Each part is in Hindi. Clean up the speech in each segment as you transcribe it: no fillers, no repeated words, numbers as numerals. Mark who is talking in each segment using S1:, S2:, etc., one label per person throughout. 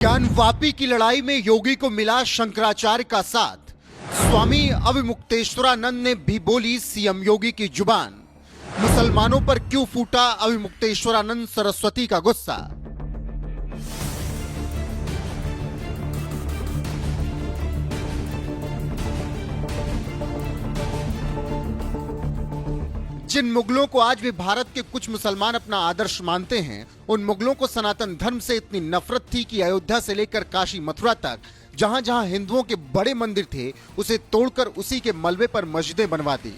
S1: ज्ञानवापी की लड़ाई में योगी को मिला शंकराचार्य का साथ। स्वामी अविमुक्तेश्वरानंद ने भी बोली सीएम योगी की जुबान। मुसलमानों पर क्यों फूटा अविमुक्तेश्वरानंद सरस्वती का गुस्सा। जिन मुगलों को आज भी भारत के कुछ मुसलमान अपना आदर्श मानते हैं, उन मुगलों को सनातन धर्म से इतनी नफरत थी कि अयोध्या से लेकर काशी मथुरा तक जहां जहां हिंदुओं के बड़े मंदिर थे, उसे तोड़कर उसी के मलबे पर मस्जिदें बनवा दी।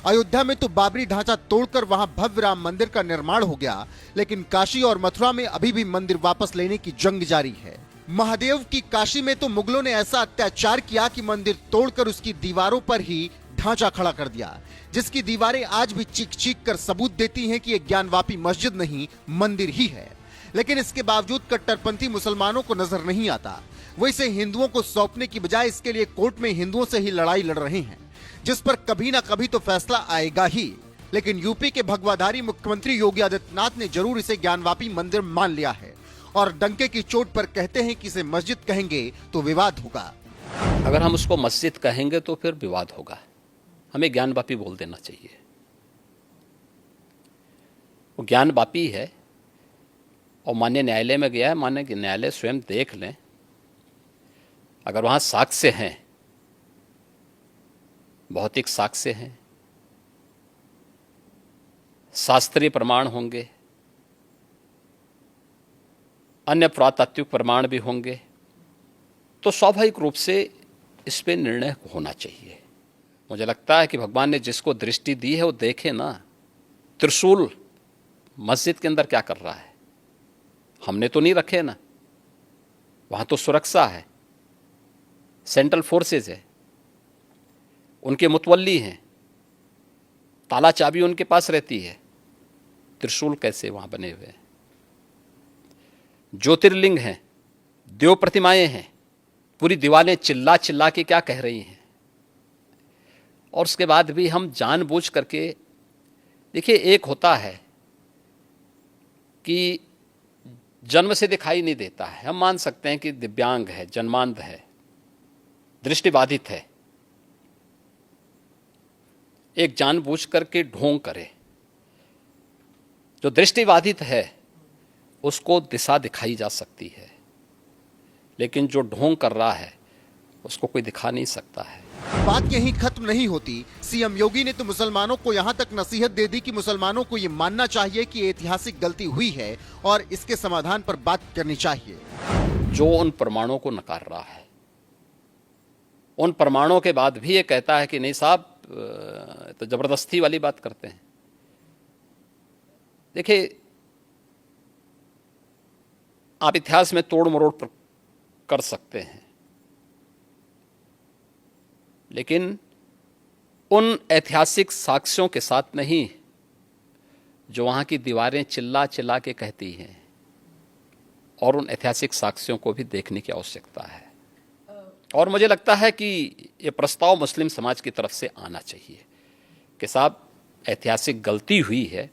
S1: अयोध्या में तो बाबरी ढांचा तोड़कर वहां भव्य राम मंदिर का निर्माण हो गया, लेकिन काशी और मथुरा में अभी भी मंदिर वापस लेने की जंग जारी है। महादेव की काशी में तो मुगलों ने ऐसा अत्याचार किया कि मंदिर तोड़कर उसकी दीवारों पर ही ढांचा खड़ा कर दिया, जिसकी दीवारें आज भी चीख चीख कर सबूत देती हैं कि यह ज्ञानवापी मस्जिद नहीं मंदिर ही है। लेकिन इसके बावजूद कट्टरपंथी मुसलमानों को नजर नहीं आता। वो इसे हिंदुओं को सौंपने की बजाय इसके लिए कोर्ट में हिंदुओं से ही लड़ाई लड़ रहे हैं, जिस पर कभी ना कभी तो फैसला आएगा ही। लेकिन यूपी के भगवाधारी मुख्यमंत्री योगी आदित्यनाथ ने जरूर इसे ज्ञानवापी मंदिर मान लिया है और डंके की चोट पर कहते हैं कि इसे मस्जिद कहेंगे तो विवाद होगा।
S2: अगर हम उसको मस्जिद कहेंगे तो फिर विवाद होगा। हमें ज्ञानवापी बोल देना चाहिए। वो ज्ञानवापी है और माननीय न्यायालय में गया है। माननीय न्यायालय स्वयं देख लें, अगर वहां साक्ष्य हैं, भौतिक साक्ष्य हैं, शास्त्रीय प्रमाण होंगे, अन्य पुरातात्विक प्रमाण भी होंगे, तो स्वाभाविक रूप से इस पे निर्णय होना चाहिए। मुझे लगता है कि भगवान ने जिसको दृष्टि दी है वो देखे ना, त्रिशूल मस्जिद के अंदर क्या कर रहा है। हमने तो नहीं रखे ना, वहां तो सुरक्षा है, सेंट्रल फोर्सेज है, उनके मुतवल्ली हैं, ताला चाबी उनके पास रहती है। त्रिशूल कैसे वहां बने हुए हैं? ज्योतिर्लिंग हैं, देव प्रतिमाएं हैं, पूरी दीवारें चिल्ला चिल्ला के क्या कह रही हैं। और उसके बाद भी हम जानबूझ करके, देखिए, एक होता है कि जन्म से दिखाई नहीं देता है, हम मान सकते हैं कि दिव्यांग है, जन्मांध है, दृष्टिबाधित है, एक जानबूझ करके ढोंग करे। जो दृष्टिबाधित है उसको दिशा दिखाई जा सकती है, लेकिन जो ढोंग कर रहा है उसको कोई दिखा नहीं सकता है।
S1: बात यहीं खत्म नहीं होती। सीएम योगी ने तो मुसलमानों को यहां तक नसीहत दे दी कि मुसलमानों को ये मानना चाहिए कि ऐतिहासिक गलती हुई है और इसके समाधान पर बात करनी चाहिए।
S2: जो उन प्रमाणों को नकार रहा है, उन प्रमाणों के बाद भी ये कहता है कि नहीं साहब, तो जबरदस्ती वाली बात करते हैं। देखिए, आप इतिहास में तोड़ मरोड़ कर सकते हैं, लेकिन उन ऐतिहासिक साक्ष्यों के साथ नहीं जो वहां की दीवारें चिल्ला चिल्ला के कहती हैं, और उन ऐतिहासिक साक्ष्यों को भी देखने की आवश्यकता है। और मुझे लगता है कि ये प्रस्ताव मुस्लिम समाज की तरफ से आना चाहिए कि साहब, ऐतिहासिक गलती हुई है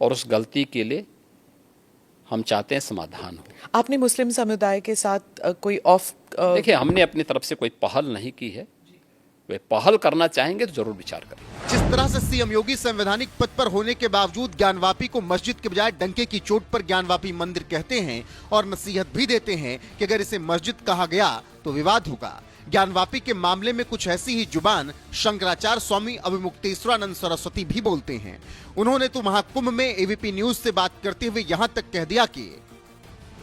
S2: और उस गलती के लिए हम चाहते हैं समाधान हो।
S3: आपने मुस्लिम समुदाय के साथ कोई
S2: देखिए, हमने अपनी तरफ से कोई पहल नहीं की है। वे पहल करना चाहेंगे तो जरूर विचार करें।
S1: जिस तरह से सीएम योगी संवैधानिक पद पर होने के बावजूद ज्ञानवापी को मस्जिद के बजाय डंके की चोट पर ज्ञानवापी मंदिर कहते हैं और नसीहत भी देते हैं कि अगर इसे मस्जिद कहा गया तो विवाद होगा। ज्ञानवापी के मामले में कुछ ऐसी ही जुबान शंकराचार्य स्वामी अविमुक्तेश्वरानंद सरस्वती भी बोलते हैं। उन्होंने तो महाकुंभ में एबीपी न्यूज से बात करते हुए यहां तक कह दिया कि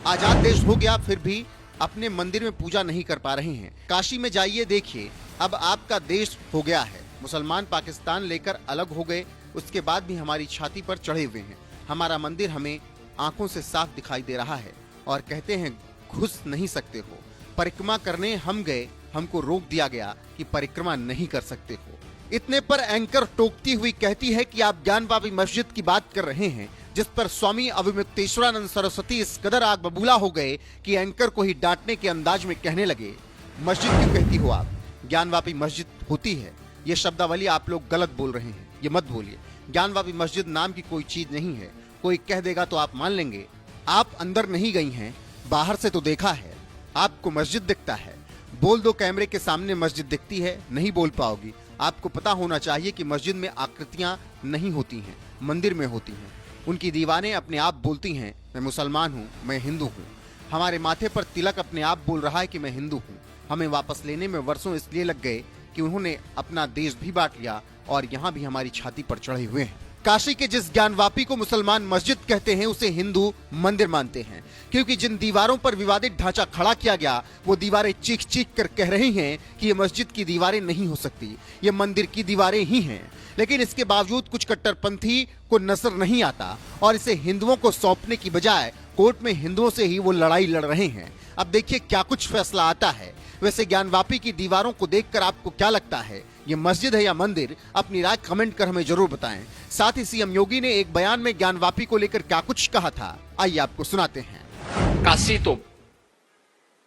S1: आजाद देश हो गया फिर भी अपने मंदिर में पूजा नहीं कर पा रहे हैं। काशी में जाइए, देखिए, अब आपका देश हो गया है। मुसलमान पाकिस्तान लेकर अलग हो गए, उसके बाद भी हमारी छाती पर चढ़े हुए हैं। हमारा मंदिर हमें आंखों से साफ दिखाई दे रहा है और कहते हैं घुस नहीं सकते हो। परिक्रमा करने हम गए, हमको रोक दिया गया कि परिक्रमा नहीं कर सकते हो। इतने पर एंकर टोकती हुई कहती है कि आप ज्ञानवापी मस्जिद की बात कर रहे हैं, जिस पर स्वामी अविमुक्तेश्वरानंद सरस्वती इस कदर आग बबूला हो गए कि एंकर को ही डांटने के अंदाज में कहने लगे, मस्जिद क्यों कहती हो आप? ज्ञानवापी मस्जिद होती है। ये शब्दावली आप लोग गलत बोल रहे हैं, ये मत बोलिए। ज्ञानवापी मस्जिद नाम की कोई चीज नहीं है। कोई कह देगा तो आप मान लेंगे। आप अंदर नहीं गई हैं, बाहर से तो देखा है, आपको मस्जिद दिखता है, बोल दो कैमरे के सामने मस्जिद दिखती है, नहीं बोल पाओगी। आपको पता होना चाहिए कि मस्जिद में आकृतियां नहीं होती हैं, मंदिर में होती हैं। उनकी दीवारें अपने आप बोलती हैं, मैं मुसलमान हूँ, मैं हिंदू हूँ। हमारे माथे पर तिलक अपने आप बोल रहा है कि मैं हिंदू हूँ। हमें वापस लेने में वर्षों इसलिए लग गए कि उन्होंने अपना देश भी बांट लिया और यहाँ भी हमारी छाती पर चढ़े हुए हैं। काशी के जिस ज्ञानवापी को मुसलमान मस्जिद कहते हैं, उसे हिंदू मंदिर मानते हैं, क्योंकि जिन दीवारों पर विवादित ढांचा खड़ा किया गया, वो दीवारें चीख चीख कर कह रही हैं कि ये मस्जिद की दीवारें नहीं हो सकती, ये मंदिर की दीवारें ही हैं। लेकिन इसके बावजूद कुछ कट्टरपंथी को नजर नहीं आता और इसे हिंदुओं को सौंपने की बजाय कोर्ट में हिंदुओं से ही वो लड़ाई लड़ रहे हैं। अब देखिए क्या कुछ फैसला आता है। वैसे ज्ञानवापी की दीवारों को देखकर आपको क्या लगता है, ये मस्जिद है या मंदिर? अपनी राय कमेंट कर हमें जरूर बताएं। साथ ही सीएम योगी ने एक बयान में ज्ञानवापी को लेकर क्या कुछ कहा था, आइए आपको सुनाते हैं।
S2: काशी तो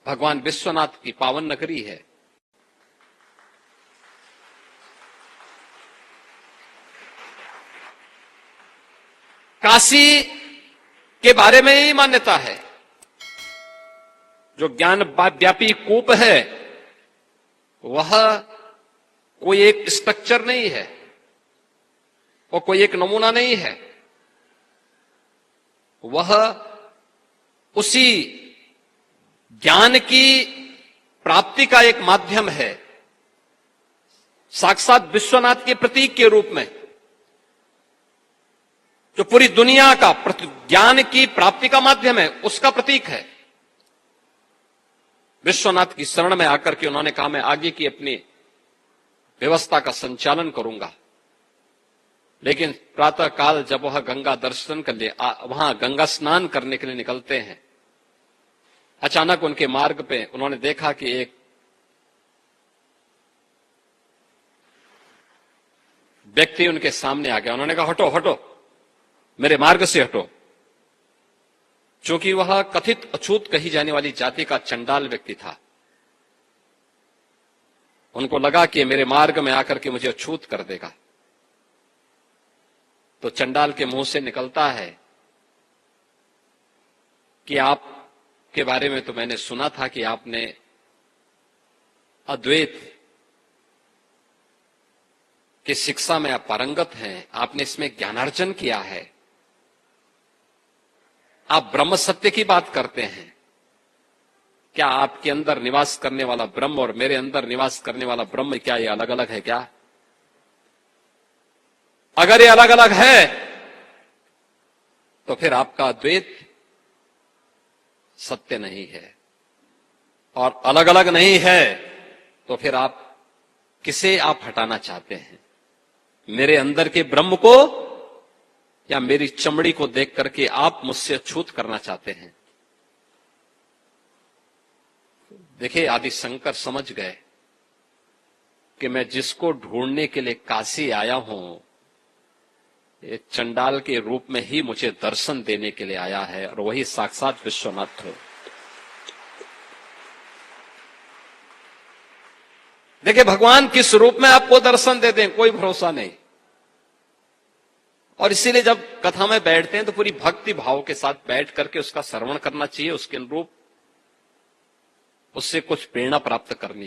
S2: भगवान विश्वनाथ की पावन नगरी है। काशी के बारे में यही मान्यता है, जो ज्ञान व्यापी कूप है वह कोई एक स्ट्रक्चर नहीं है, वो कोई एक नमूना नहीं है, वह उसी ज्ञान की प्राप्ति का एक माध्यम है। साक्षात विश्वनाथ के प्रतीक के रूप में जो पूरी दुनिया का ज्ञान की प्राप्ति का माध्यम है, उसका प्रतीक है। विश्वनाथ की शरण में आकर के उन्होंने कहा, मैं आगे की अपनी व्यवस्था का संचालन करूंगा। लेकिन प्रातः काल जब वह गंगा दर्शन कर लिए, वहां गंगा स्नान करने के लिए निकलते हैं, अचानक उनके मार्ग पे उन्होंने देखा कि एक व्यक्ति उनके सामने आ गया। उन्होंने कहा, हटो हटो, मेरे मार्ग से हटो। क्योंकि वह कथित अछूत कही जाने वाली जाति का चंडाल व्यक्ति था। उनको लगा कि मेरे मार्ग में आकर के मुझे अछूत कर देगा। तो चंडाल के मुंह से निकलता है कि आप के बारे में तो मैंने सुना था कि आपने अद्वैत की शिक्षा में आप पारंगत हैं, आपने इसमें ज्ञानार्जन किया है, आप ब्रह्म सत्य की बात करते हैं। क्या आपके अंदर निवास करने वाला ब्रह्म और मेरे अंदर निवास करने वाला ब्रह्म, क्या ये अलग अलग है क्या? अगर ये अलग अलग है तो फिर आपका अद्वैत सत्य नहीं है, और अलग अलग नहीं है तो फिर आप किसे आप हटाना चाहते हैं? मेरे अंदर के ब्रह्म को या मेरी चमड़ी को देख करके आप मुझसे अछूत करना चाहते हैं? देखिए, आदि शंकर समझ गए कि मैं जिसको ढूंढने के लिए काशी आया हूं, ये चंडाल के रूप में ही मुझे दर्शन देने के लिए आया है, और वही साक्षात विश्वनाथ है। देखिए, भगवान किस रूप में आपको दर्शन देते हैं, कोई भरोसा नहीं। और इसीलिए जब कथा में बैठते हैं तो पूरी भक्ति भाव के साथ बैठ करके उसका श्रवण करना चाहिए, उसके अनुरूप उससे कुछ प्रेरणा प्राप्त करनी